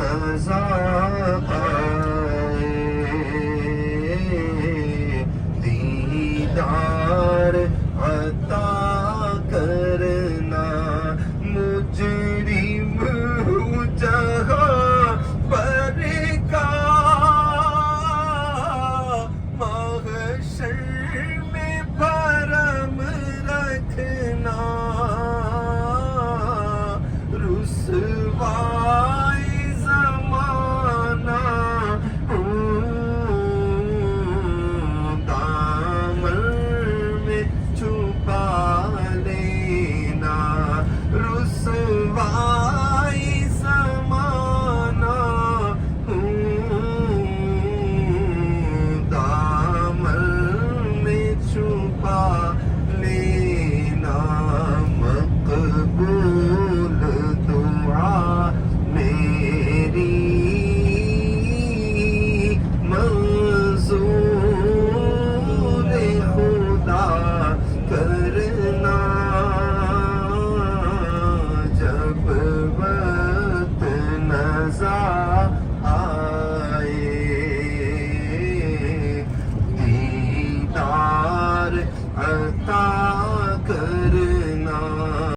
رضا آئے دیدار عطا کرنا مجرم ہوں جہاں پر کا محشر میں بھرم رکھنا رسوائی زمانہ دامن میں چھپا لینا رسوائی زمانہ دامن میں چھپا لینا مقبول دعا میری منظور خدا کرنا جب وقت نظر آئے دیدار